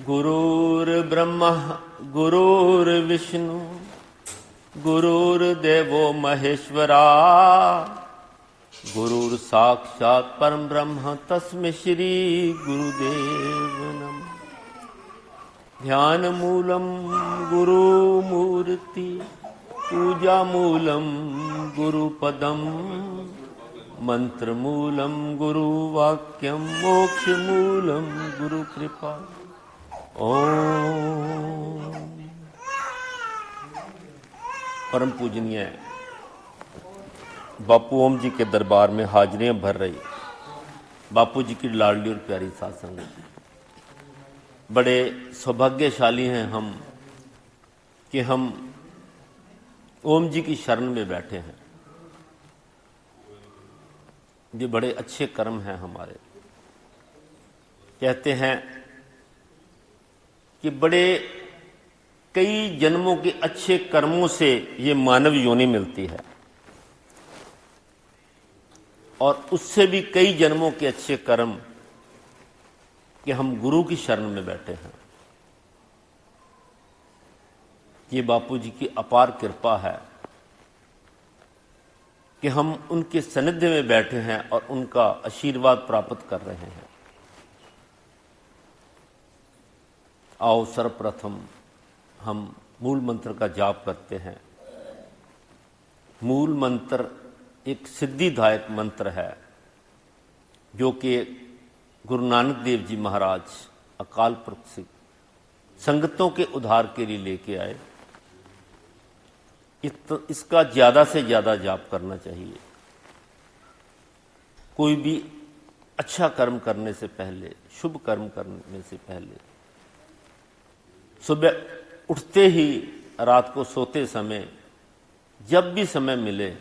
गुरुर्ब्रह्मा गुरुर्विष्णु गुरुर्देवो महेश्वरा गुरुर् साक्षात् परम ब्रह्म तस्मै श्री गुरुदेव नमः। ध्यान मूलम गुरुमूर्ति पूजा मूलम गुरुपदम मंत्र मूलम गुरुवाक्यम मोक्ष मूलम गुरु कृपा। ओम। परम पूजनीय बापू ओम जी के दरबार में हाजिरियां भर रही बापू जी की लाडली और प्यारी साध संगत, बड़े सौभाग्यशाली हैं हम कि हम ओम जी की शरण में बैठे हैं। ये बड़े अच्छे कर्म हैं हमारे। कहते हैं कि बड़े कई जन्मों के अच्छे कर्मों से ये मानव योनि मिलती है और उससे भी कई जन्मों के अच्छे कर्म कि हम गुरु की शरण में बैठे हैं। ये बापू जी की अपार कृपा है कि हम उनके सानिध्य में बैठे हैं और उनका आशीर्वाद प्राप्त कर रहे हैं। आओ सर्वप्रथम हम मूल मंत्र का जाप करते हैं। मूल मंत्र एक सिद्धिदायक मंत्र है जो कि गुरु नानक देव जी महाराज अकाल पुरख से संगतों के उद्धार के लिए लेके आए। इसका ज्यादा से ज्यादा जाप करना चाहिए। कोई भी अच्छा कर्म करने से पहले, शुभ कर्म करने से पहले, सुबह उठते ही, रात को सोते समय, जब भी समय मिले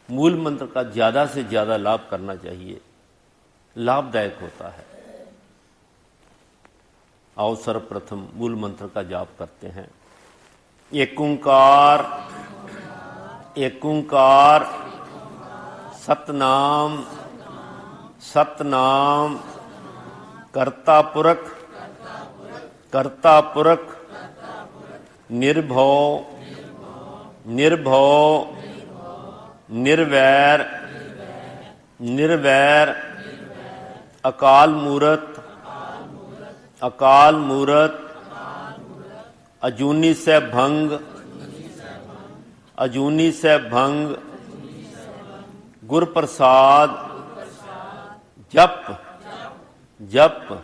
मूल मंत्र का ज्यादा से ज्यादा लाभ करना चाहिए। लाभदायक होता है। आओ सर्वप्रथम मूल मंत्र का जाप करते हैं। एक ओंकार, एक ओंकार, सतनाम, सतनाम, कर्ता पुरख, कर्ता पुरख, निर्भव, निर्भव, निर्वैर, निर्वैर, अकाल मूरत, अकाल मूरत, अजूनी से भंग, अजूनी से भंग, गुर प्रसाद, जप, जप,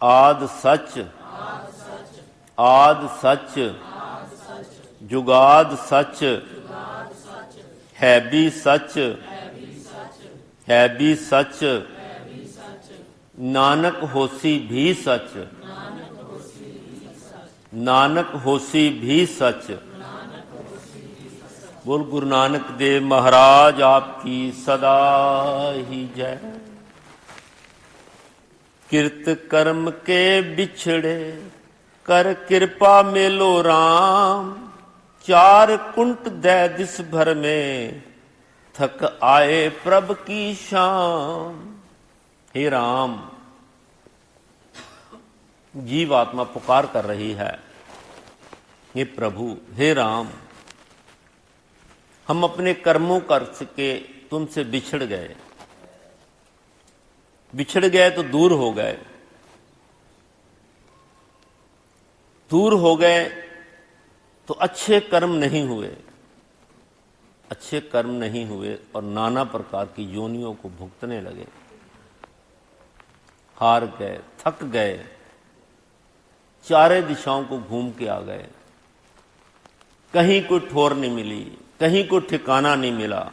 आद सच, आद सच, जुगाद सच, है भी सच, है भी सच, नानक होसी भी सच, नानक होसी भी सच। बोल गुरु नानक देव महाराज आपकी सदा ही जय। किरत कर्म के बिछड़े कर कृपा मेलो राम, चार कुंट दे दिस भर में थक आए प्रभ की शाम। हे राम, जीव आत्मा पुकार कर रही है, हे प्रभु, हे राम, हम अपने कर्मों कर के तुमसे बिछड़ गए। बिछड़ गए तो दूर हो गए, दूर हो गए तो अच्छे कर्म नहीं हुए, अच्छे कर्म नहीं हुए और नाना प्रकार की योनियों को भुगतने लगे। हार गए, थक गए, चारे दिशाओं को घूम के आ गए। कहीं कोई ठोर नहीं मिली, कहीं कोई ठिकाना नहीं मिला।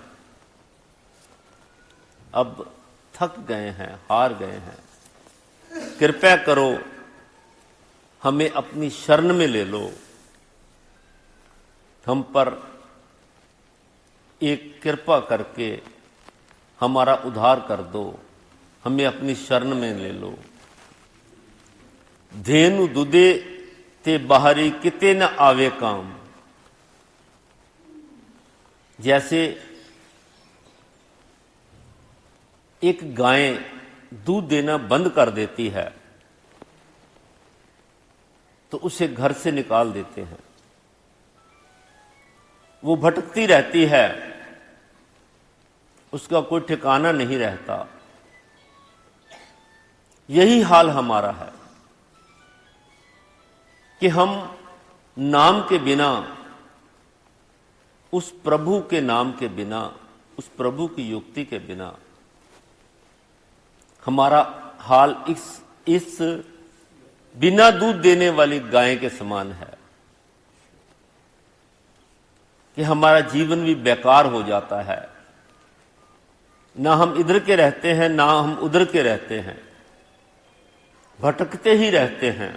अब थक गए हैं, हार गए हैं। कृपया करो, हमें अपनी शरण में ले लो। हम पर एक कृपा करके हमारा उद्धार कर दो, हमें अपनी शरण में ले लो। धेनु दुदे ते बाहरी किते न आवे काम। जैसे एक गाय दूध देना बंद कर देती है तो उसे घर से निकाल देते हैं। वो भटकती रहती है, उसका कोई ठिकाना नहीं रहता। यही हाल हमारा है कि हम नाम के बिना, उस प्रभु के नाम के बिना, उस प्रभु की युक्ति के बिना, हमारा हाल इस बिना दूध देने वाली गाय के समान है कि हमारा जीवन भी बेकार हो जाता है। ना हम इधर के रहते हैं, ना हम उधर के रहते हैं, भटकते ही रहते हैं।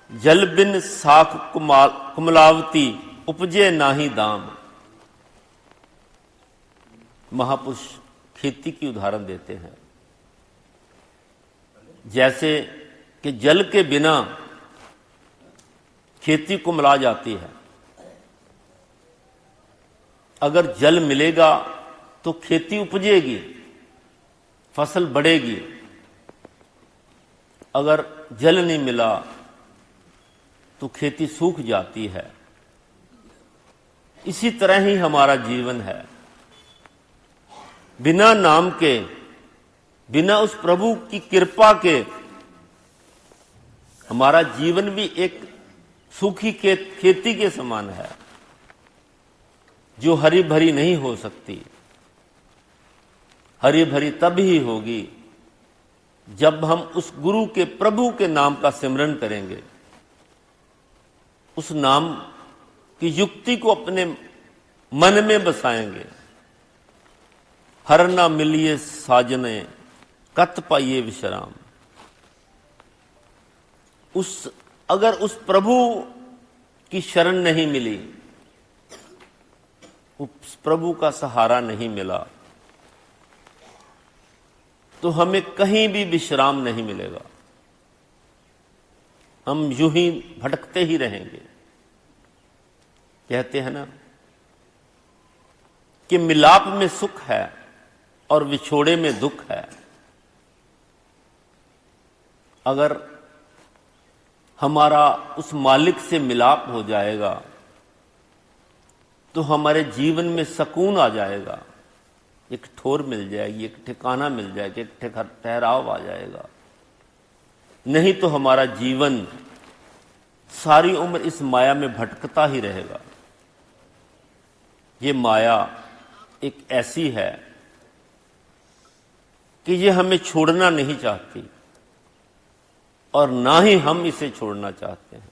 जल बिन साख कुमलावती, उपजे नाही दाम। महापुरुष खेती की उदाहरण देते हैं। जैसे कि जल के बिना खेती कुमला जाती है। अगर जल मिलेगा तो खेती उपजेगी, फसल बढ़ेगी। अगर जल नहीं मिला तो खेती सूख जाती है। इसी तरह ही हमारा जीवन है। बिना नाम के, बिना उस प्रभु की कृपा के हमारा जीवन भी एक सूखी खेती के समान है, जो हरी भरी नहीं हो सकती। हरी भरी तब ही होगी जब हम उस गुरु के, प्रभु के नाम का सिमरन करेंगे, उस नाम की युक्ति को अपने मन में बसाएंगे। हर ना मिलिए साजने, कत पाइए विश्राम। अगर उस प्रभु की शरण नहीं मिली, उस प्रभु का सहारा नहीं मिला, तो हमें कहीं भी विश्राम नहीं मिलेगा। हम यूं ही भटकते ही रहेंगे। कहते हैं ना कि मिलाप में सुख है और विछोड़े में दुख है। अगर हमारा उस मालिक से मिलाप हो जाएगा तो हमारे जीवन में सुकून आ जाएगा, एक ठोर मिल जाएगी, एक ठिकाना मिल जाएगा, एक ठहराव आ जाएगा। नहीं तो हमारा जीवन सारी उम्र इस माया में भटकता ही रहेगा। ये माया एक ऐसी है कि ये हमें छोड़ना नहीं चाहती और ना ही हम इसे छोड़ना चाहते हैं।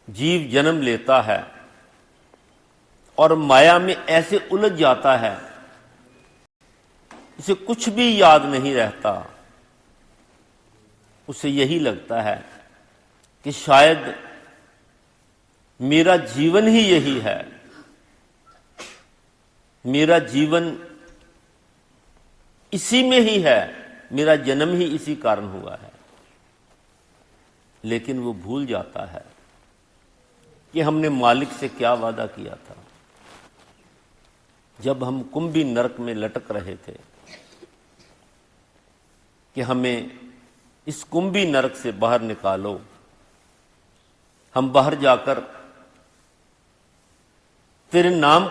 जीव जन्म लेता है और माया में ऐसे उलझ जाता है, उसे कुछ भी याद नहीं रहता। उसे यही लगता है कि शायद मेरा जीवन ही यही है, मेरा जीवन इसी में ही है, मेरा जन्म ही इसी कारण हुआ है। लेकिन वो भूल जाता है कि हमने मालिक से क्या वादा किया था जब हम कुंभी नरक में लटक रहे थे, कि हमें इस कुंभी नरक से बाहर निकालो। हम बाहर जाकर तेरे नाम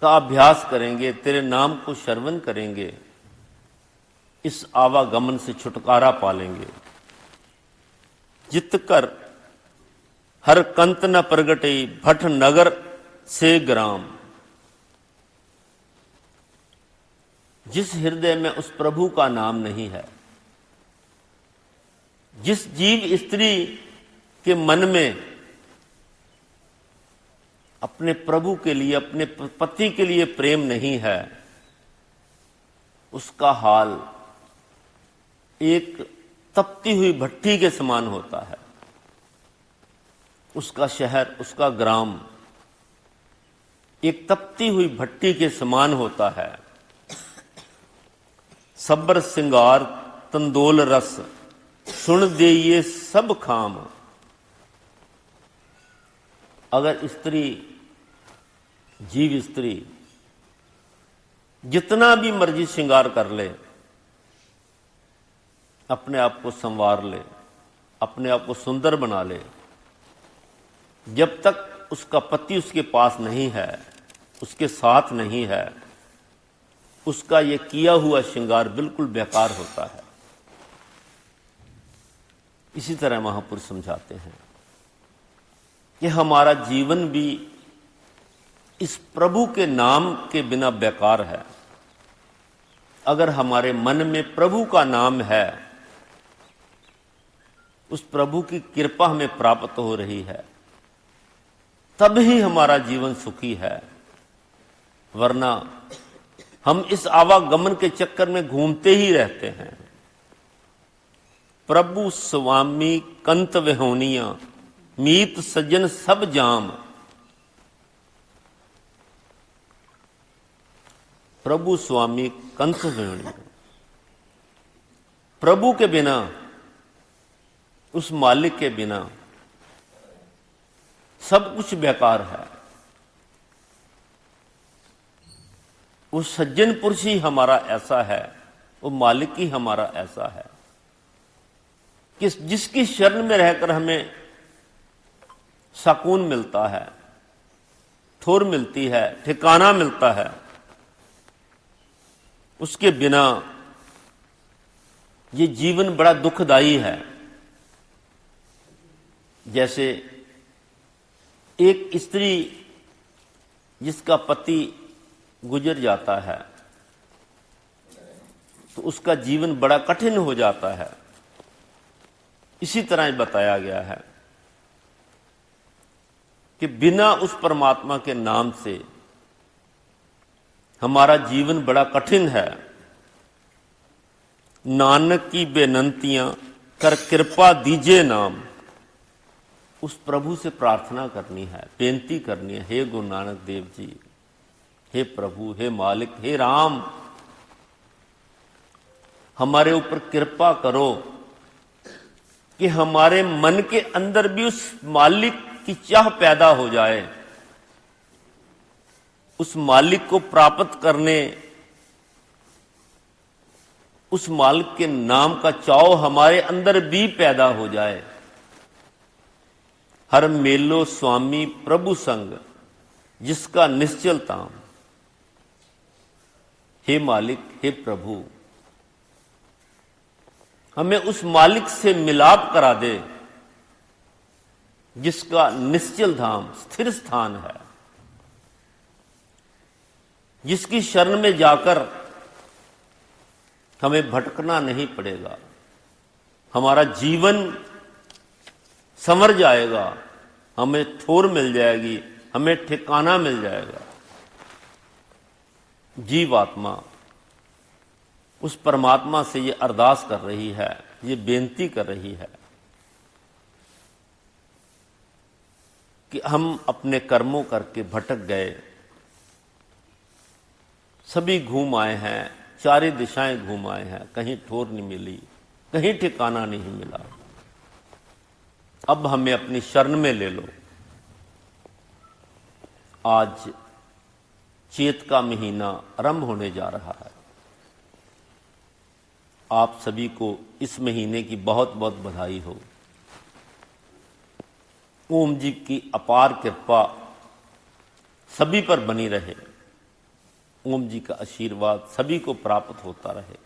का अभ्यास करेंगे, तेरे नाम को श्रवण करेंगे, इस आवागमन से छुटकारा पालेंगे। जित कर हर कंत न प्रगटे, भट नगर से ग्राम। जिस हृदय में उस प्रभु का नाम नहीं है, जिस जीव स्त्री के मन में अपने प्रभु के लिए, अपने पति के लिए प्रेम नहीं है, उसका हाल एक तपती हुई भट्ठी के समान होता है। उसका शहर, उसका ग्राम एक तपती हुई भट्ठी के समान होता है। सब्र सिंगार तंदोल रस, सुन दे ये सब खाम। अगर स्त्री, जीव स्त्री जितना भी मर्जी श्रृंगार कर ले, अपने आप को संवार ले, अपने आप को सुंदर बना ले, जब तक उसका पति उसके पास नहीं है, उसके साथ नहीं है, उसका ये किया हुआ श्रृंगार बिल्कुल बेकार होता है। इसी तरह महापुरुष समझाते हैं कि हमारा जीवन भी इस प्रभु के नाम के बिना बेकार है। अगर हमारे मन में प्रभु का नाम है, उस प्रभु की कृपा हमें प्राप्त हो रही है, तब ही हमारा जीवन सुखी है। वरना हम इस आवागमन के चक्कर में घूमते ही रहते हैं। प्रभु स्वामी कंत विहोनिया, मीत सज्जन सब जाम। प्रभु स्वामी कंत विहोनिया, प्रभु के बिना, उस मालिक के बिना सब कुछ बेकार है। वो सज्जन पुरुष ही हमारा ऐसा है, वो मालिक ही हमारा ऐसा है कि जिसकी शरण में रहकर हमें सुकून मिलता है, ठोर मिलती है, ठिकाना मिलता है। उसके बिना ये जीवन बड़ा दुखदाई है। जैसे एक स्त्री जिसका पति गुजर जाता है तो उसका जीवन बड़ा कठिन हो जाता है। इसी तरह बताया गया है कि बिना उस परमात्मा के नाम से हमारा जीवन बड़ा कठिन है। नानक की बेनंतियां कर कृपा दीजे नाम। उस प्रभु से प्रार्थना करनी है, बेनती करनी है, हे गुरु नानक देव जी, हे प्रभु, हे मालिक, हे राम, हमारे ऊपर कृपा करो कि हमारे मन के अंदर भी उस मालिक की चाह पैदा हो जाए, उस मालिक को प्राप्त करने, उस मालिक के नाम का चाव हमारे अंदर भी पैदा हो जाए। हर मेलो स्वामी प्रभु संग, जिसका निश्चल ताम। हे मालिक, हे प्रभु, हमें उस मालिक से मिलाप करा दे जिसका निश्चल धाम, स्थिर स्थान है, जिसकी शरण में जाकर हमें भटकना नहीं पड़ेगा, हमारा जीवन संवर जाएगा, हमें ठोर मिल जाएगी, हमें ठिकाना मिल जाएगा। जीवात्मा उस परमात्मा से ये अरदास कर रही है, ये बेनती कर रही है कि हम अपने कर्मों करके भटक गए, सभी घूम आए हैं, चारों दिशाएं घूम आए हैं, कहीं ठोर नहीं मिली, कहीं ठिकाना नहीं मिला। अब हमें अपनी शरण में ले लो। आज चैत का महीना आरंभ होने जा रहा है। आप सभी को इस महीने की बहुत बहुत बधाई हो। ओम जी की अपार कृपा सभी पर बनी रहे, ओम जी का आशीर्वाद सभी को प्राप्त होता रहे,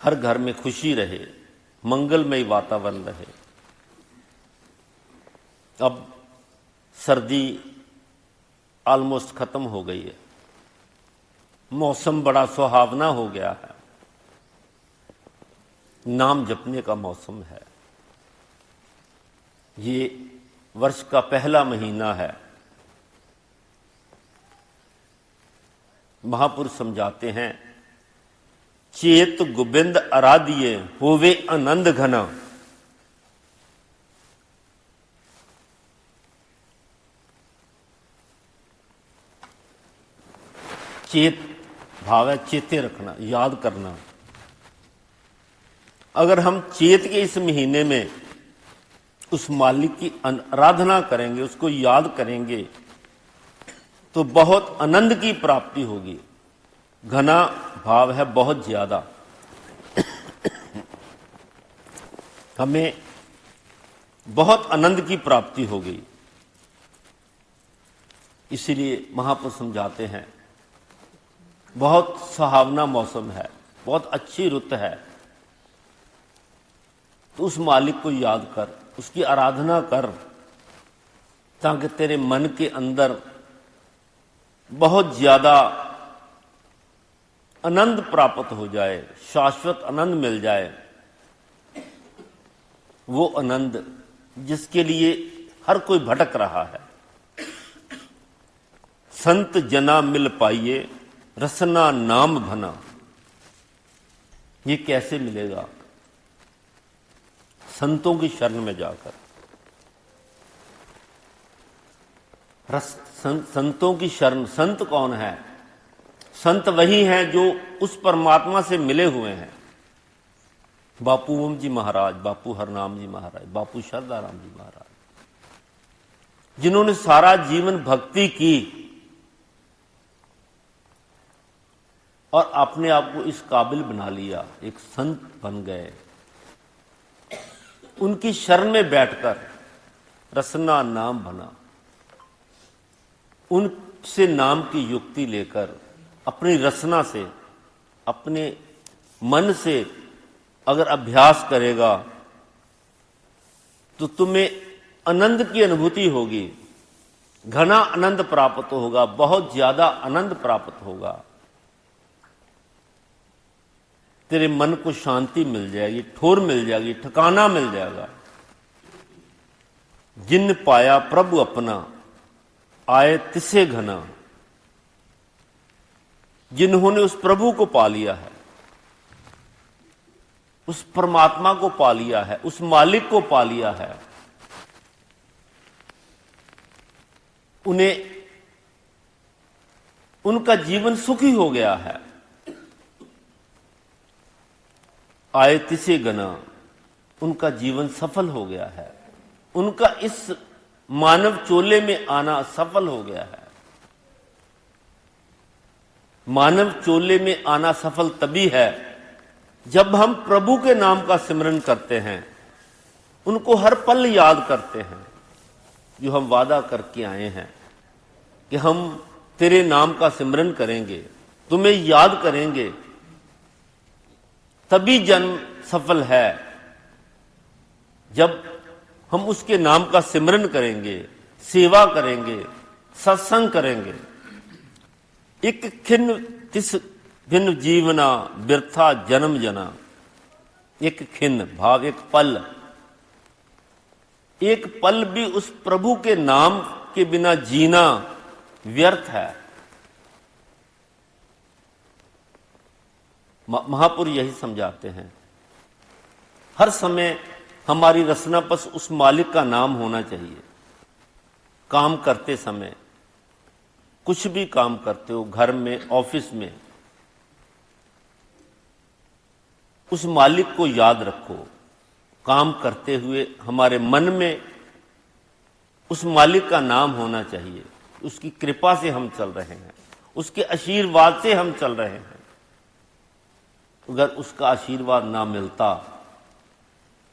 हर घर में खुशी रहे, मंगलमय वातावरण रहे। अब सर्दी ऑलमोस्ट खत्म हो गई है, मौसम बड़ा सुहावना हो गया है, नाम जपने का मौसम है। ये वर्ष का पहला महीना है। महापुरुष समझाते हैं, चेत गोविंद आराधिये होवे आनंद घना। चेत भाव है चेते रखना, याद करना। अगर हम चेत के इस महीने में उस मालिक की आराधना करेंगे, उसको याद करेंगे, तो बहुत आनंद की प्राप्ति होगी। घना भाव है बहुत ज्यादा। हमें बहुत आनंद की प्राप्ति हो गई। इसीलिए महापुरुष समझाते हैं, बहुत सुहावना मौसम है, बहुत अच्छी रुत है, तो उस मालिक को याद कर, उसकी आराधना कर, ताकि तेरे मन के अंदर बहुत ज्यादा आनंद प्राप्त हो जाए, शाश्वत आनंद मिल जाए। वो आनंद जिसके लिए हर कोई भटक रहा है। संत जना मिल पाइए, रसना नाम भना। ये कैसे मिलेगा? संतों की शरण में जाकर। संतों की शरण। संत कौन है? संत वही हैं जो उस परमात्मा से मिले हुए हैं। बापू ओम जी महाराज, बापू हरनाम जी महाराज, बापू शरदाराम जी महाराज, जिन्होंने सारा जीवन भक्ति की और अपने आप को इस काबिल बना लिया, एक संत बन गए। उनकी शरण में बैठकर रसना नाम बना, उनसे नाम की युक्ति लेकर अपनी रसना से, अपने मन से अगर अभ्यास करेगा तो तुम्हें आनंद की अनुभूति होगी, घना आनंद प्राप्त होगा, बहुत ज्यादा आनंद प्राप्त होगा। तेरे मन को शांति मिल जाएगी, ठोर मिल जाएगी, ठिकाना मिल जाएगा। जिन पाया प्रभु अपना, आए तिसे घना। जिन्होंने उस प्रभु को पा लिया है, उस परमात्मा को पा लिया है, उस मालिक को पा लिया है, उन्हें, उनका जीवन सुखी हो गया है। आए तिसे गना, उनका जीवन सफल हो गया है, उनका इस मानव चोले में आना सफल हो गया है। मानव चोले में आना सफल तभी है जब हम प्रभु के नाम का सिमरन करते हैं, उनको हर पल याद करते हैं, जो हम वादा करके आए हैं कि हम तेरे नाम का सिमरन करेंगे, तुम्हें याद करेंगे। तभी जन्म सफल है, जब हम उसके नाम का सिमरन करेंगे, सेवा करेंगे, सत्संग करेंगे। एक खिन्न तिस भिन्न जीवना, व्यर्था जन्म जना। एक खिन्न भाव, एक पल, एक पल भी उस प्रभु के नाम के बिना जीना व्यर्थ है। महापुरुष यही समझाते हैं। हर समय हमारी रसना पर उस मालिक का नाम होना चाहिए। काम करते समय, कुछ भी काम करते हो, घर में, ऑफिस में, उस मालिक को याद रखो। काम करते हुए हमारे मन में उस मालिक का नाम होना चाहिए। उसकी कृपा से हम चल रहे हैं, उसके आशीर्वाद से हम चल रहे हैं। अगर उसका आशीर्वाद ना मिलता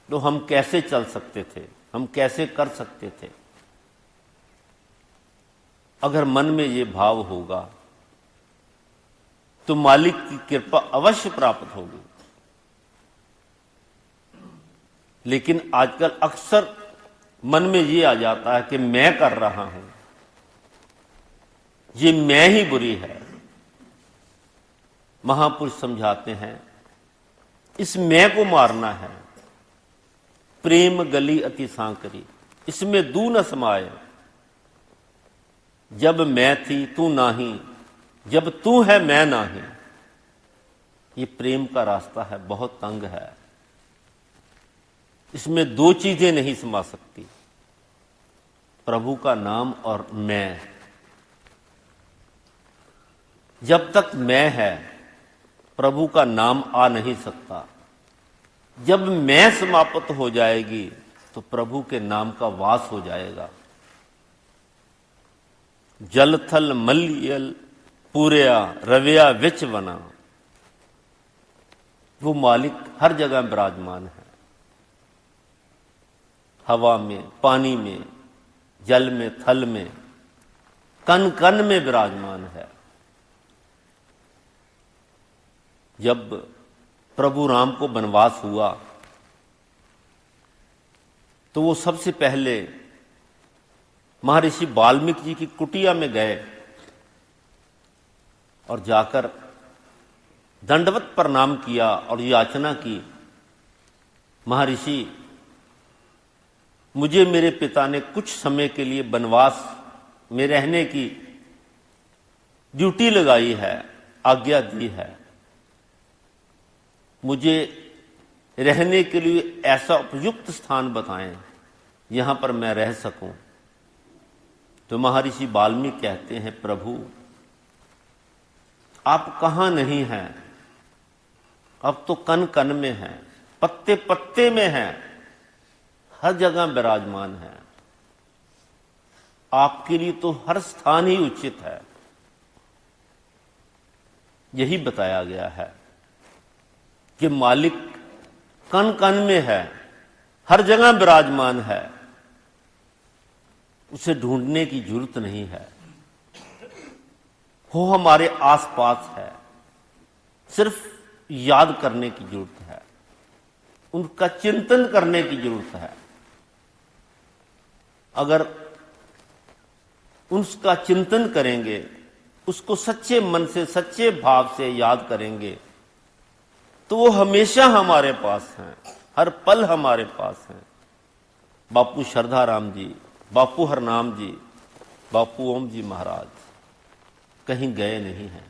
तो हम कैसे चल सकते थे, हम कैसे कर सकते थे? अगर मन में ये भाव होगा तो मालिक की कृपा अवश्य प्राप्त होगी। लेकिन आजकल अक्सर मन में ये आ जाता है कि मैं कर रहा हूं, ये मैं ही बुरी है। महापुरुष समझाते हैं, इस मैं को मारना है। प्रेम गली अति सांकरी, इसमें दू न समाये। जब मैं थी तू नाही, जब तू है मैं नाही। ये प्रेम का रास्ता है, बहुत तंग है। इसमें दो चीजें नहीं समा सकती, प्रभु का नाम और मैं। जब तक मैं है, प्रभु का नाम आ नहीं सकता। जब मैं समाप्त हो जाएगी तो प्रभु के नाम का वास हो जाएगा। जल थल मलियल पूर्या रविया विच बना। वो मालिक हर जगह विराजमान है। हवा में, पानी में, जल में, थल में, कण कण में विराजमान है। जब प्रभु राम को वनवास हुआ तो वो सबसे पहले महर्षि वाल्मीकि जी की कुटिया में गए और जाकर दंडवत प्रणाम किया और याचना की, महर्षि मुझे मेरे पिता ने कुछ समय के लिए वनवास में रहने की ड्यूटी लगाई है, आज्ञा दी है। मुझे रहने के लिए ऐसा उपयुक्त स्थान बताएं यहां पर मैं रह सकूं। तो महर्षि वाल्मीकि कहते हैं, प्रभु आप कहां नहीं हैं, अब तो कण कण में हैं, पत्ते पत्ते में हैं, हर जगह विराजमान है। आपके लिए तो हर स्थान ही उचित है। यही बताया गया है कि मालिक कण कण में है, हर जगह विराजमान है, उसे ढूंढने की जरूरत नहीं है। वो हमारे आसपास है, सिर्फ याद करने की जरूरत है, उनका चिंतन करने की जरूरत है। अगर उसका चिंतन करेंगे, उसको सच्चे मन से, सच्चे भाव से याद करेंगे, तो वो हमेशा हमारे पास हैं, हर पल हमारे पास हैं। बापू श्रद्धाराम जी, बापू हरनाम जी, बापू ओम जी महाराज कहीं गए नहीं हैं,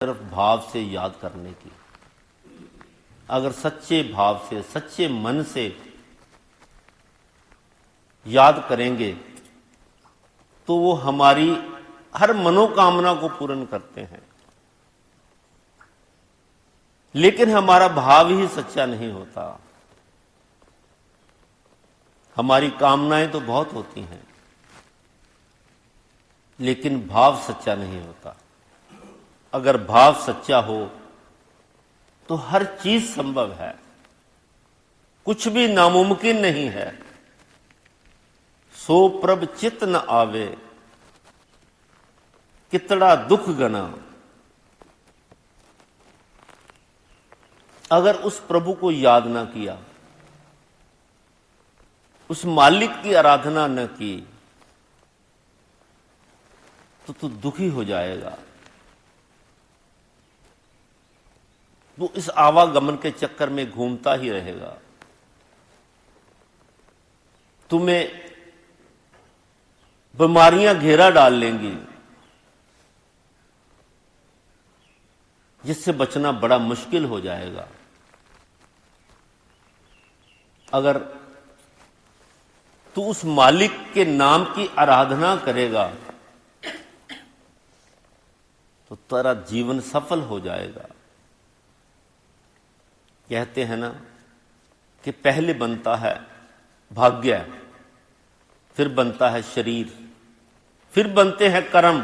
सिर्फ भाव से याद करने की। अगर सच्चे भाव से, सच्चे मन से याद करेंगे तो वो हमारी हर मनोकामना को पूर्ण करते हैं। लेकिन हमारा भाव ही सच्चा नहीं होता। हमारी कामनाएं तो बहुत होती हैं, लेकिन भाव सच्चा नहीं होता। अगर भाव सच्चा हो तो हर चीज संभव है, कुछ भी नामुमकिन नहीं है। सो प्रभ चित न आवे, कितना दुख गना। अगर उस प्रभु को याद ना किया, उस मालिक की आराधना न की, तो तू दुखी हो जाएगा। वो इस आवागमन के चक्कर में घूमता ही रहेगा। तुम्हें बीमारियां घेरा डाल लेंगी, जिससे बचना बड़ा मुश्किल हो जाएगा। अगर तू उस मालिक के नाम की आराधना करेगा तो तेरा जीवन सफल हो जाएगा। कहते हैं ना कि पहले बनता है भाग्य, फिर बनता है शरीर, फिर बनते हैं कर्म।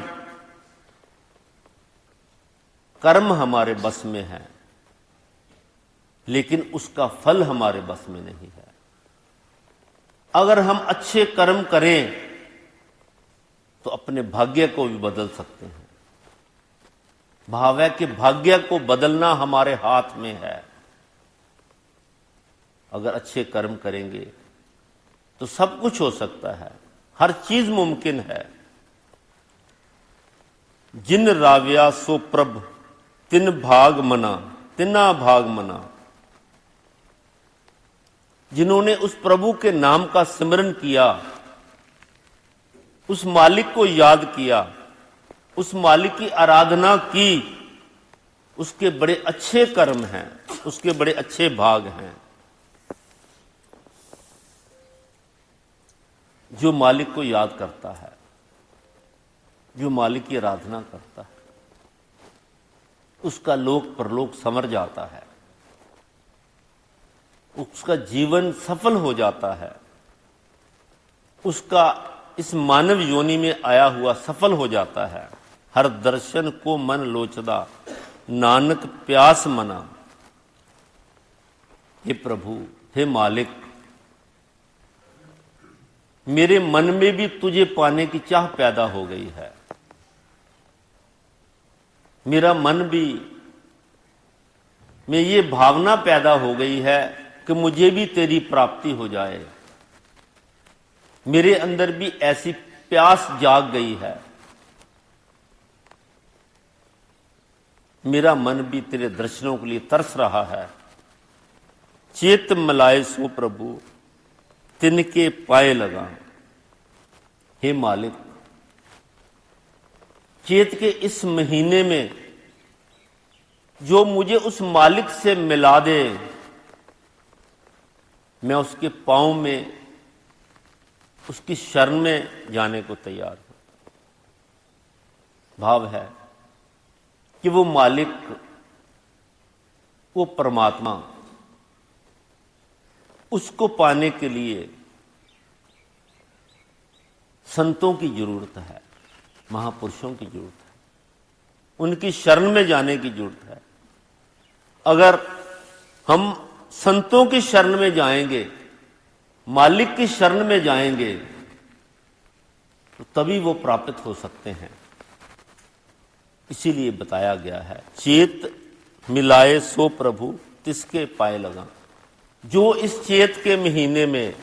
कर्म हमारे बस में है, लेकिन उसका फल हमारे बस में नहीं है। अगर हम अच्छे कर्म करें तो अपने भाग्य को भी बदल सकते हैं। भाव है कि भाग्य को बदलना हमारे हाथ में है। अगर अच्छे कर्म करेंगे तो सब कुछ हो सकता है, हर चीज मुमकिन है। जिन राव्या सो प्रभ तिन भाग मना, तिना भाग मना। जिन्होंने उस प्रभु के नाम का सिमरन किया, उस मालिक को याद किया, उस मालिक की आराधना की, उसके बड़े अच्छे कर्म हैं, उसके बड़े अच्छे भाग हैं। जो मालिक को याद करता है, जो मालिक की आराधना करता है, उसका लोक परलोक संवर जाता है, उसका जीवन सफल हो जाता है, उसका इस मानव योनि में आया हुआ सफल हो जाता है। हर दर्शन को मन लोचदा, नानक प्यास मना। हे प्रभु, हे मालिक, मेरे मन में भी तुझे पाने की चाह पैदा हो गई है। मेरा मन भी में ये भावना पैदा हो गई है कि मुझे भी तेरी प्राप्ति हो जाए। मेरे अंदर भी ऐसी प्यास जाग गई है। मेरा मन भी तेरे दर्शनों के लिए तरस रहा है। चेत मिलाए सो प्रभु तिनके पाए लगा। हे मालिक, चेत के इस महीने में जो मुझे उस मालिक से मिला दे, मैं उसके पांव में, उसकी शरण में जाने को तैयार हूं। भाव है कि वो मालिक, वो परमात्मा, उसको पाने के लिए संतों की जरूरत है, महापुरुषों की जरूरत है, उनकी शरण में जाने की जरूरत है। अगर हम संतों की शरण में जाएंगे, मालिक की शरण में जाएंगे, तो तभी वो प्राप्त हो सकते हैं। इसीलिए बताया गया है, चेत मिलाए सो प्रभु तिसके पाए लगा। जो इस चेत के महीने में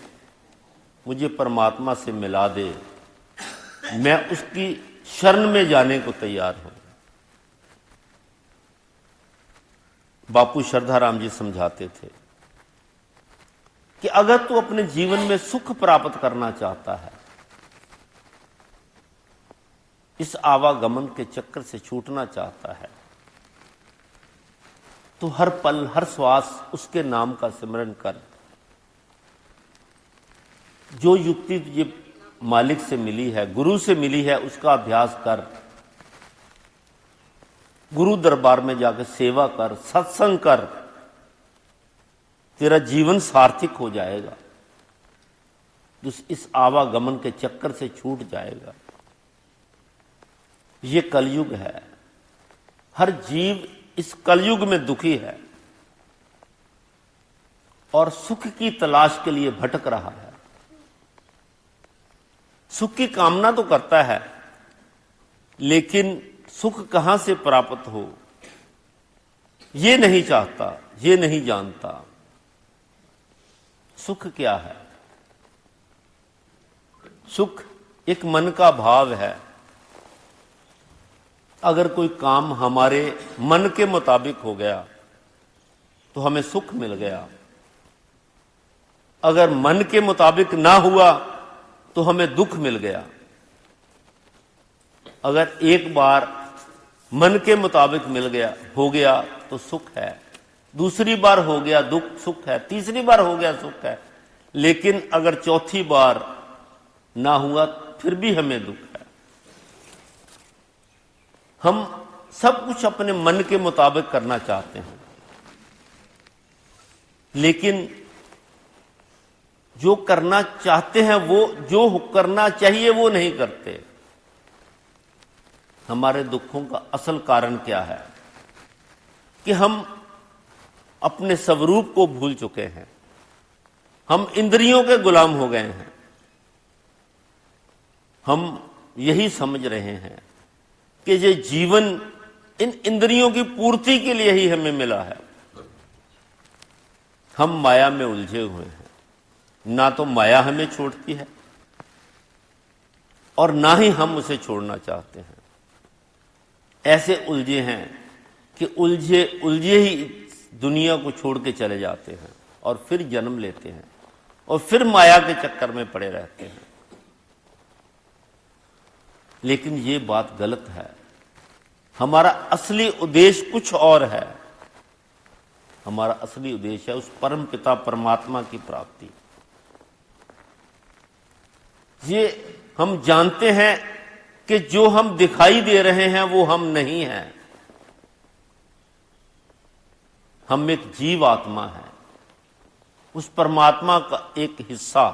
मुझे परमात्मा से मिला दे, मैं उसकी शरण में जाने को तैयार हूं। बापू श्रद्धाराम जी समझाते थे कि अगर तू अपने जीवन में सुख प्राप्त करना चाहता है, इस आवागमन के चक्कर से छूटना चाहता है, तो हर पल हर श्वास उसके नाम का सिमरन कर। जो युक्ति तुझे मालिक से मिली है, गुरु से मिली है, उसका अभ्यास कर। गुरु दरबार में जाकर सेवा कर, सत्संग कर, तेरा जीवन सार्थक हो जाएगा। इस आवागमन के चक्कर से छूट जाएगा। ये कलयुग है। हर जीव इस कलयुग में दुखी है और सुख की तलाश के लिए भटक रहा है। सुख की कामना तो करता है, लेकिन सुख कहां से प्राप्त हो ये नहीं चाहता, ये नहीं जानता। सुख क्या है? सुख एक मन का भाव है। अगर कोई काम हमारे मन के मुताबिक हो गया तो हमें सुख मिल गया। अगर मन के मुताबिक ना हुआ तो हमें दुख मिल गया। अगर एक बार मन के मुताबिक मिल गया, हो गया तो सुख है। दूसरी बार हो गया दुख, सुख है। तीसरी बार हो गया सुख है। लेकिन अगर चौथी बार ना हुआ फिर भी हमें दुख है। हम सब कुछ अपने मन के मुताबिक करना चाहते हैं, लेकिन जो करना चाहते हैं, वो जो करना चाहिए वो नहीं करते। हमारे दुखों का असल कारण क्या है? कि हम अपने स्वरूप को भूल चुके हैं। हम इंद्रियों के गुलाम हो गए हैं। हम यही समझ रहे हैं कि ये जीवन इन इंद्रियों की पूर्ति के लिए ही हमें मिला है। हम माया में उलझे हुए हैं। ना तो माया हमें छोड़ती है और ना ही हम उसे छोड़ना चाहते हैं। ऐसे उलझे हैं कि उलझे उलझे ही दुनिया को छोड़ के चले जाते हैं और फिर जन्म लेते हैं और फिर माया के चक्कर में पड़े रहते हैं। लेकिन ये बात गलत है। हमारा असली उद्देश्य कुछ और है। हमारा असली उद्देश्य है उस परम पिता परमात्मा की प्राप्ति। ये हम जानते हैं कि जो हम दिखाई दे रहे हैं वो हम नहीं हैं। हम एक जीव आत्मा है, उस परमात्मा का एक हिस्सा।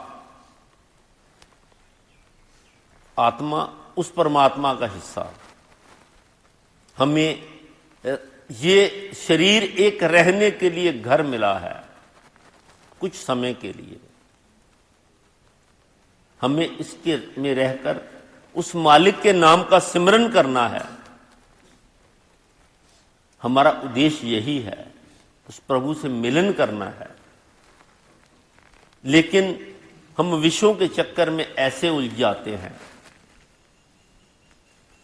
आत्मा उस परमात्मा का हिस्सा। हमें ये शरीर एक रहने के लिए घर मिला है, कुछ समय के लिए। हमें इसके में रहकर उस मालिक के नाम का सिमरन करना है। हमारा उद्देश्य यही है, उस प्रभु से मिलन करना है। लेकिन हम विषयों के चक्कर में ऐसे उलझ जाते हैं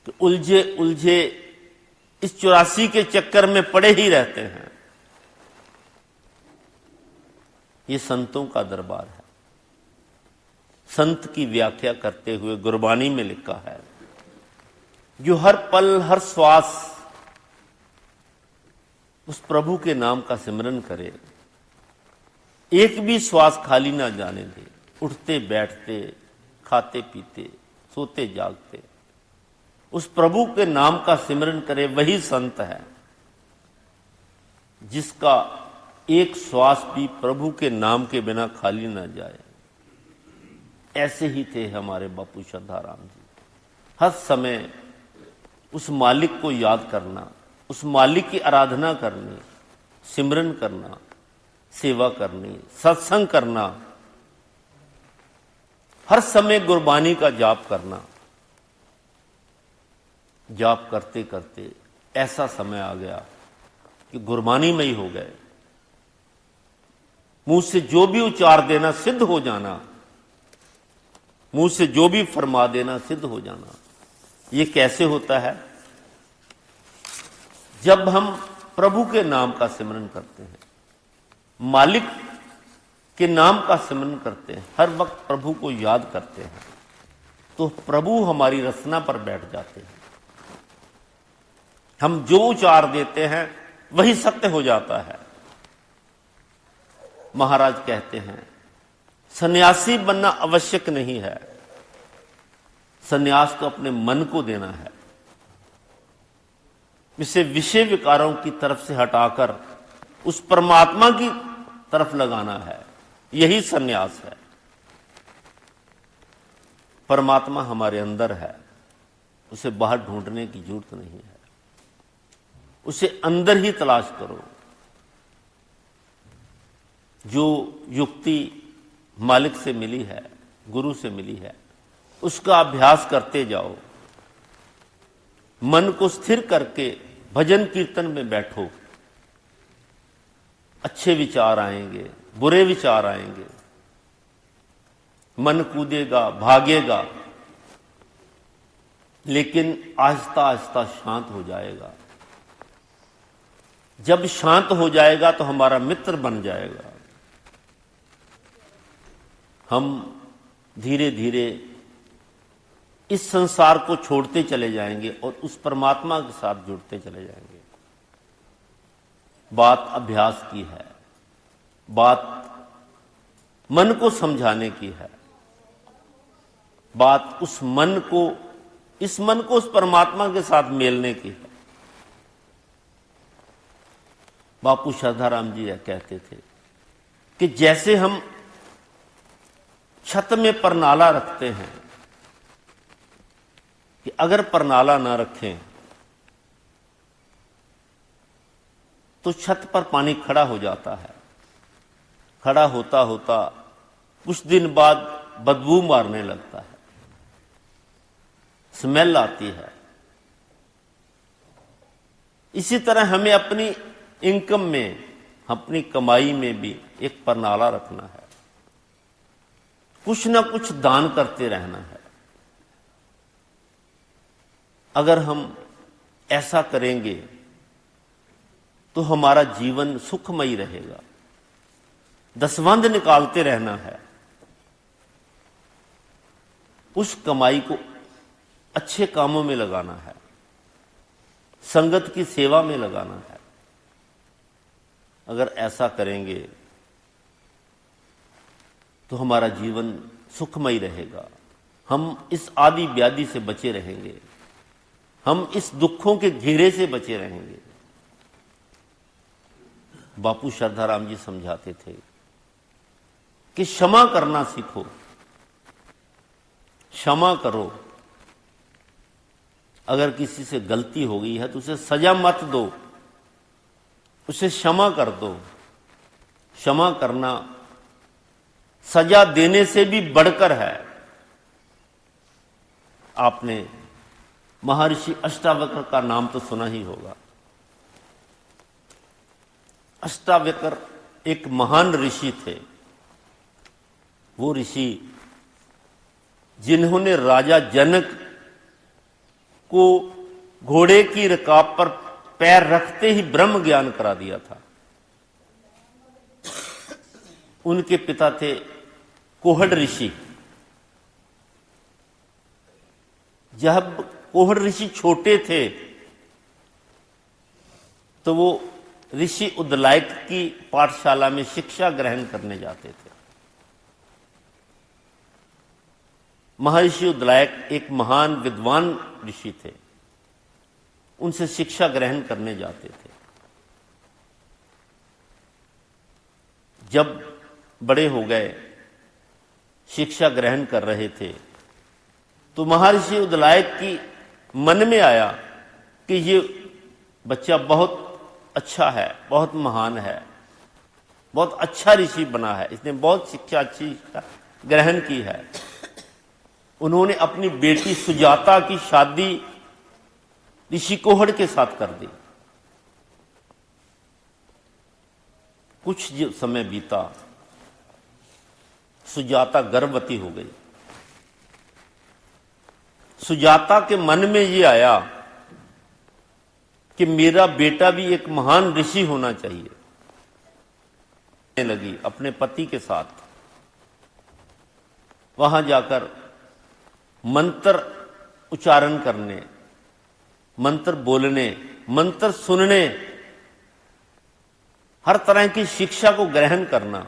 कि उलझे उलझे इस 84 के चक्कर में पड़े ही रहते हैं। ये संतों का दरबार है। संत की व्याख्या करते हुए गुरबानी में लिखा है, जो हर पल हर श्वास उस प्रभु के नाम का सिमरन करे, एक भी श्वास खाली ना जाने दे, उठते बैठते, खाते पीते, सोते जागते उस प्रभु के नाम का सिमरन करे, वही संत है। जिसका एक श्वास भी प्रभु के नाम के बिना खाली ना जाए। ऐसे ही थे हमारे बापू श्रद्धाराम जी। हर समय उस मालिक को याद करना, उस मालिक की आराधना करनी, सिमरन करना, सेवा करनी, सत्संग करना, हर समय गुरबानी का जाप करना। जाप करते करते ऐसा समय आ गया कि गुरबानी में ही हो गए। मुंह से जो भी उच्चार देना सिद्ध हो जाना, मुंह से जो भी फरमा देना सिद्ध हो जाना। ये कैसे होता है? जब हम प्रभु के नाम का सिमरन करते हैं, मालिक के नाम का सिमरन करते हैं, हर वक्त प्रभु को याद करते हैं, तो प्रभु हमारी रचना पर बैठ जाते हैं। हम जो उच्चार देते हैं वही सत्य हो जाता है। महाराज कहते हैं, सन्यासी बनना आवश्यक नहीं है, सन्यास तो अपने मन को देना है। इसे विषय विकारों की तरफ से हटाकर उस परमात्मा की तरफ लगाना है। यही सन्यास है। परमात्मा हमारे अंदर है, उसे बाहर ढूंढने की जरूरत नहीं है। उसे अंदर ही तलाश करो। जो युक्ति मालिक से मिली है, गुरु से मिली है, उसका अभ्यास करते जाओ। मन को स्थिर करके भजन कीर्तन में बैठो। अच्छे विचार आएंगे, बुरे विचार आएंगे, मन कूदेगा, भागेगा, लेकिन आहिस्ता आहिस्ता शांत हो जाएगा। जब शांत हो जाएगा तो हमारा मित्र बन जाएगा। हम धीरे धीरे इस संसार को छोड़ते चले जाएंगे और उस परमात्मा के साथ जुड़ते चले जाएंगे। बात अभ्यास की है, बात मन को समझाने की है, बात उस मन को, इस मन को उस परमात्मा के साथ मेलने की है। बापू श्रद्धाराम जी यह कहते थे कि जैसे हम छत में परनाला रखते हैं, कि अगर परनाला ना रखें तो छत पर पानी खड़ा हो जाता है। खड़ा होता होता कुछ दिन बाद बदबू मारने लगता है, स्मेल आती है। इसी तरह हमें अपनी इनकम में, अपनी कमाई में भी एक परनाला रखना है। कुछ ना कुछ दान करते रहना है। अगर हम ऐसा करेंगे तो हमारा जीवन सुखमयी रहेगा। दसवंध निकालते रहना है। उस कमाई को अच्छे कामों में लगाना है, संगत की सेवा में लगाना है। अगर ऐसा करेंगे तो हमारा जीवन सुखमय रहेगा। हम इस आदि व्याधि से बचे रहेंगे, हम इस दुखों के घेरे से बचे रहेंगे। बापू श्रद्धाराम जी समझाते थे कि क्षमा करना सीखो, क्षमा करो। अगर किसी से गलती हो गई है तो उसे सजा मत दो, उसे क्षमा कर दो। क्षमा करना सजा देने से भी बढ़कर है। आपने महर्षि अष्टावक्र का नाम तो सुना ही होगा। अष्टावक्र एक महान ऋषि थे। वो ऋषि जिन्होंने राजा जनक को घोड़े की रकाब पर पैर रखते ही ब्रह्म ज्ञान करा दिया था। उनके पिता थे कोहड़ ऋषि। जब कोहड़ ऋषि छोटे थे तो वो ऋषि उदलायक की पाठशाला में शिक्षा ग्रहण करने जाते थे। महर्षि उदलायक एक महान विद्वान ऋषि थे। उनसे शिक्षा ग्रहण करने जाते थे। जब बड़े हो गए, शिक्षा ग्रहण कर रहे थे, तो महर्षि उदलायक की मन में आया कि ये बच्चा बहुत अच्छा है, बहुत महान है, बहुत अच्छा ऋषि बना है, इसने बहुत शिक्षा अच्छी ग्रहण की है। उन्होंने अपनी बेटी सुजाता की शादी ऋषि कोहड़ के साथ कर दी। कुछ समय बीता, सुजाता गर्भवती हो गई। सुजाता के मन में ये आया कि मेरा बेटा भी एक महान ऋषि होना चाहिए। लगी अपने पति के साथ वहां जाकर मंत्र उच्चारण करने, मंत्र बोलने, मंत्र सुनने, हर तरह की शिक्षा को ग्रहण करना,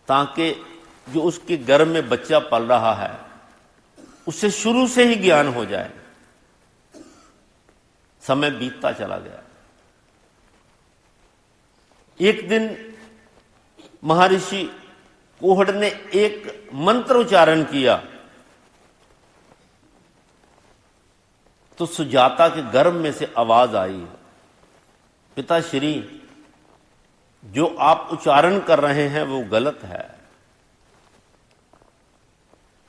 ताकि जो उसके गर्भ में बच्चा पल रहा है उसे शुरू से ही ज्ञान हो जाए। समय बीतता चला गया। एक दिन महर्षि कोहड़ ने एक मंत्र उच्चारण किया तो सुजाता के गर्भ में से आवाज आई, पिताश्री, जो आप उच्चारण कर रहे हैं वो गलत है।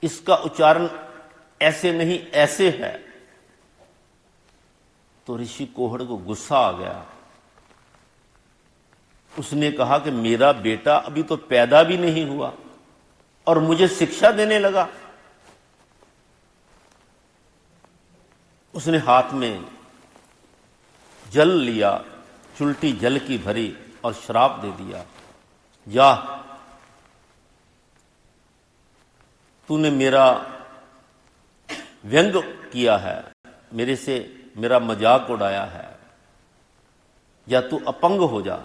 इसका उच्चारण ऐसे नहीं ऐसे है। तो ऋषि कोहड़ को गुस्सा आ गया। उसने कहा कि मेरा बेटा अभी तो पैदा भी नहीं हुआ और मुझे शिक्षा देने लगा। उसने हाथ में जल लिया, चुल्टी जल की भरी और श्राप दे दिया, जा, तूने मेरा व्यंग किया है, मेरे से मेरा मजाक उड़ाया है, या तू अपंग हो जा,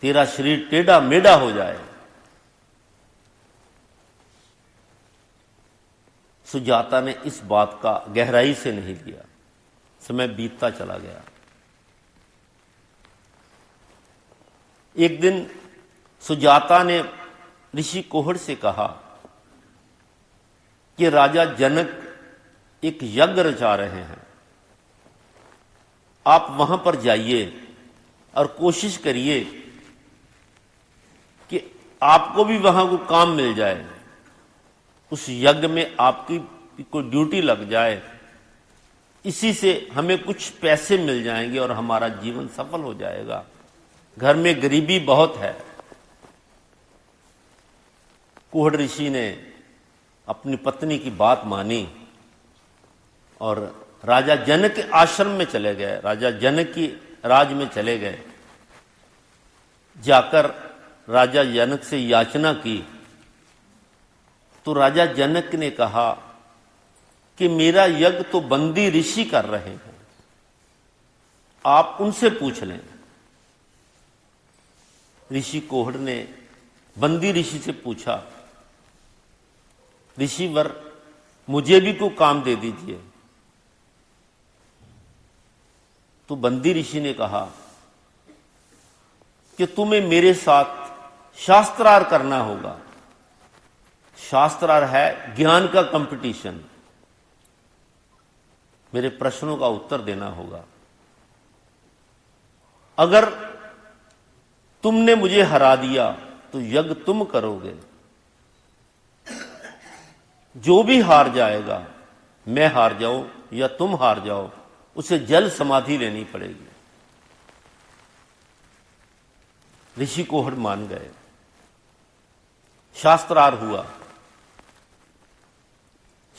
तेरा शरीर टेढ़ा मेढ़ा हो जाए। सुजाता ने इस बात का गहराई से नहीं लिया। समय बीतता चला गया। एक दिन सुजाता ने ऋषि कोहड़ से कहा कि राजा जनक एक यज्ञ रचा रहे हैं, आप वहां पर जाइए और कोशिश करिए कि आपको भी वहां को काम मिल जाए, उस यज्ञ में आपकी कोई ड्यूटी लग जाए, इसी से हमें कुछ पैसे मिल जाएंगे और हमारा जीवन सफल हो जाएगा। घर में गरीबी बहुत है। कोहड़ ऋषि ने अपनी पत्नी की बात मानी और राजा जनक के आश्रम में चले गए, राजा जनक की राज में चले गए। जाकर राजा जनक से याचना की तो राजा जनक ने कहा कि मेरा यज्ञ तो बंदी ऋषि कर रहे हैं, आप उनसे पूछ लें। ऋषि कोहड़ ने बंदी ऋषि से पूछा, ऋषिवर, मुझे भी कोई काम दे दीजिए। तो बंदी ऋषि ने कहा कि तुम्हें मेरे साथ शास्त्रार्थ करना होगा। शास्त्रार्थ है ज्ञान का कंपटीशन। मेरे प्रश्नों का उत्तर देना होगा। अगर तुमने मुझे हरा दिया तो यज्ञ तुम करोगे, जो भी हार जाएगा, मैं हार जाऊं या तुम हार जाओ, उसे जल समाधि लेनी पड़ेगी। ऋषि कोहड़ मान गए। शास्त्रार हुआ।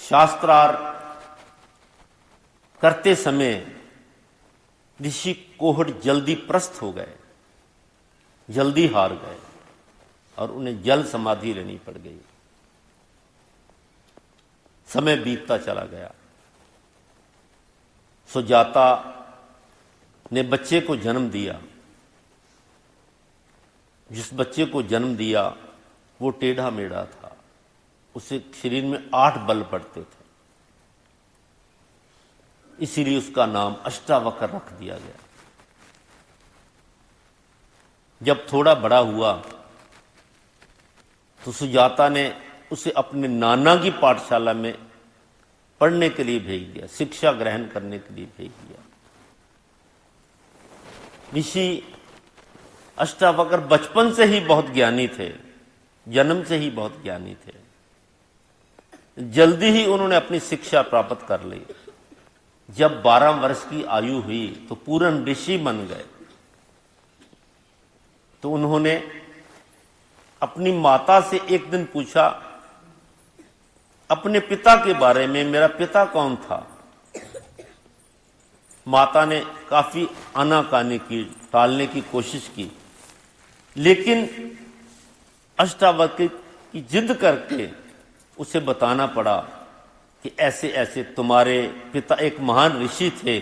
शास्त्रार करते समय ऋषि कोहड़ जल्दी प्रस्थ हो गए, जल्दी हार गए और उन्हें जल समाधि लेनी पड़ गई। समय बीतता चला गया। सुजाता ने बच्चे को जन्म दिया। जिस बच्चे को जन्म दिया वो टेढ़ा मेढ़ा था, उसे शरीर में 8 बल पड़ते थे, इसीलिए उसका नाम अष्टावक्र रख दिया गया। जब थोड़ा बड़ा हुआ तो सुजाता ने उसे अपने नाना की पाठशाला में पढ़ने के लिए भेज दिया, शिक्षा ग्रहण करने के लिए भेज दिया। ऋषि अष्टावक्र बचपन से ही बहुत ज्ञानी थे, जन्म से ही बहुत ज्ञानी थे। जल्दी ही उन्होंने अपनी शिक्षा प्राप्त कर ली। जब 12 वर्ष की आयु हुई तो पूर्ण ऋषि बन गए। तो उन्होंने अपनी माता से एक दिन पूछा अपने पिता के बारे में, मेरा पिता कौन था। माता ने काफी आनाकानी की, टालने की कोशिश की, लेकिन अष्टावक्र की जिद करके उसे बताना पड़ा कि ऐसे ऐसे तुम्हारे पिता एक महान ऋषि थे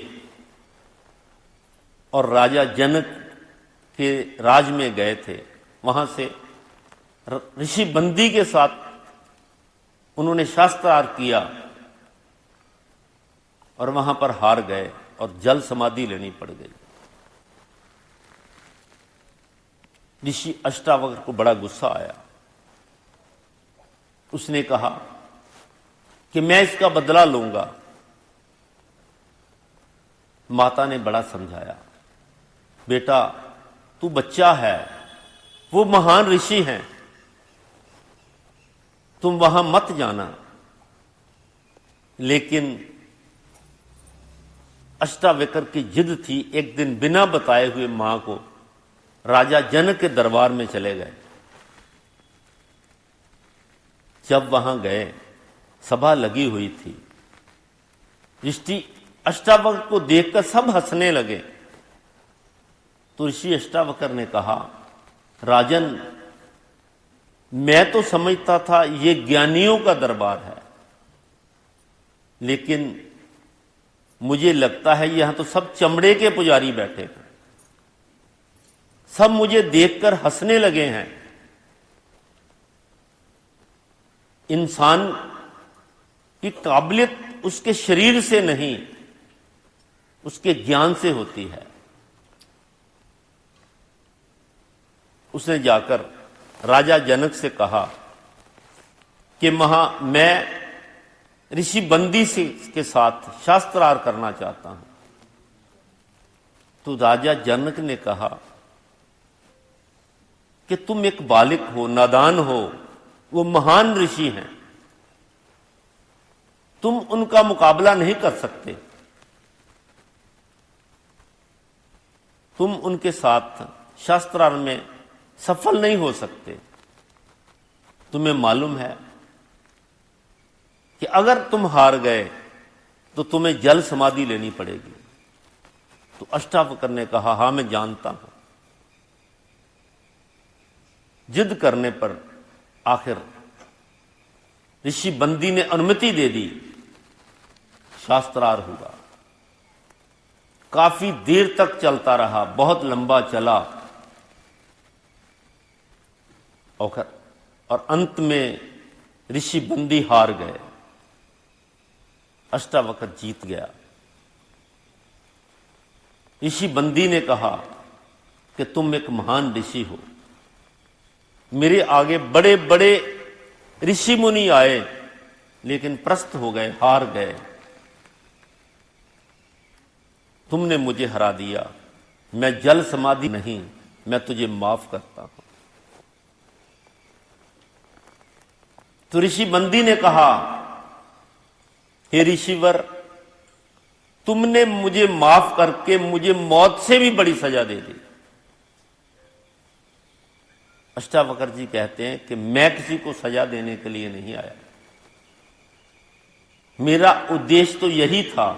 और राजा जनक के राज में गए थे। वहां से ऋषि बंदी के साथ उन्होंने शास्त्रार्थ किया और वहां पर हार गए और जल समाधि लेनी पड़ गई। ऋषि अष्टावक्र को बड़ा गुस्सा आया। उसने कहा कि मैं इसका बदला लूंगा। माता ने बड़ा समझाया, बेटा तू बच्चा है, वो महान ऋषि हैं, तुम वहां मत जाना। लेकिन अष्टावक्र की जिद थी। एक दिन बिना बताए हुए मां को राजा जनक के दरबार में चले गए। जब वहां गए, सभा लगी हुई थी। ऋषि अष्टावक्र को देखकर सब हंसने लगे। तो ऋषि अष्टावक्र ने कहा, राजन मैं तो समझता था ये ज्ञानियों का दरबार है, लेकिन मुझे लगता है यहां तो सब चमड़े के पुजारी बैठे हैं। सब मुझे देखकर हंसने लगे हैं। इंसान की काबिलियत उसके शरीर से नहीं, उसके ज्ञान से होती है। उसने जाकर राजा जनक से कहा कि मैं ऋषि बंदी के साथ शास्त्रार करना चाहता हूं। तो राजा जनक ने कहा कि तुम एक बालिक हो, नादान हो, वो महान ऋषि हैं, तुम उनका मुकाबला नहीं कर सकते। तुम उनके साथ शास्त्रार्थ में सफल नहीं हो सकते। तुम्हें मालूम है कि अगर तुम हार गए तो तुम्हें जल समाधि लेनी पड़ेगी। तो अष्टावक्र ने कहा, हां मैं जानता हूं। जिद करने पर आखिर ऋषि बंदी ने अनुमति दे दी। शास्त्रार्थ हुआ। काफी देर तक चलता रहा, बहुत लंबा चला और अंत में ऋषि बंदी हार गए। अष्टावक्र जीत गया। ऋषि बंदी ने कहा कि तुम एक महान ऋषि हो। मेरे आगे बड़े बड़े ऋषि मुनि आए, लेकिन प्रस्त हो गए, हार गए। तुमने मुझे हरा दिया। मैं जल समाधि नहीं, मैं तुझे माफ करता हूं। तो ऋषि बंदी ने कहा हे ऋषिवर, तुमने मुझे माफ करके मुझे मौत से भी बड़ी सजा दे दी। अष्टावक्र जी कहते हैं कि मैं किसी को सजा देने के लिए नहीं आया, मेरा उद्देश्य तो यही था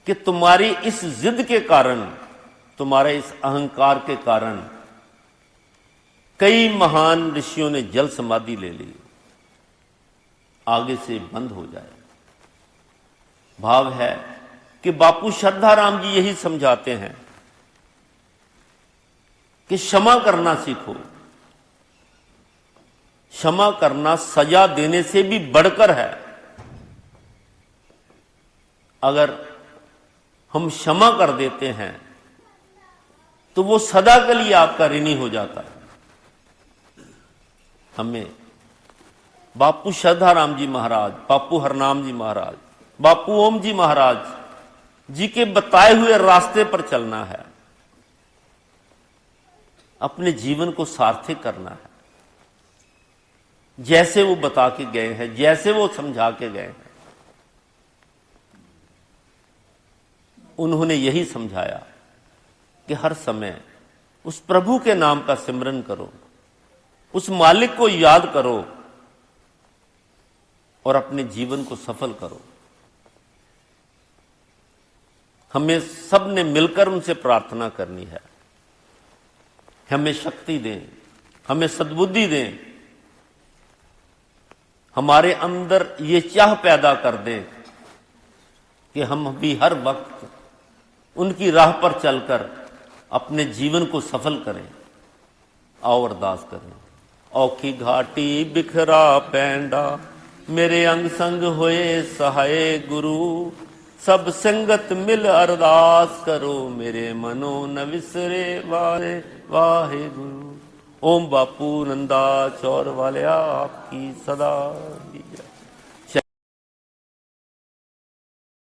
कि तुम्हारी इस जिद के कारण, तुम्हारे इस अहंकार के कारण कई महान ऋषियों ने जल समाधि ले ली, आगे से बंद हो जाए। भाव है कि बापू श्रद्धाराम जी यही समझाते हैं कि क्षमा करना सीखो। क्षमा करना सजा देने से भी बढ़कर है। अगर हम क्षमा कर देते हैं तो वो सदा के लिए आपका ऋणी हो जाता है। हमें बापू श्रद्धाराम जी महाराज, बापू हरनाम जी महाराज, बापू ओम जी महाराज जी के बताए हुए रास्ते पर चलना है, अपने जीवन को सार्थक करना है, जैसे वो बता के गए हैं, जैसे वो समझा के गए हैं। उन्होंने यही समझाया कि हर समय उस प्रभु के नाम का सिमरन करो, उस मालिक को याद करो और अपने जीवन को सफल करो। हमें सब ने मिलकर उनसे प्रार्थना करनी है, हमें शक्ति दें, हमें सद्बुद्धि दें, हमारे अंदर ये चाह पैदा कर दें कि हम भी हर वक्त उनकी राह पर चलकर अपने जीवन को सफल करें। आओ अरदास करें। औखी घाटी बिखरा पैंडा, मेरे अंग संग होए सहाय गुरु, सब संगत मिल अरदास करो, मेरे मनो न विसरे वाहे वाहे गुरु। ओम बापू नंदा चौर वालिया आपकी सदा दी जय।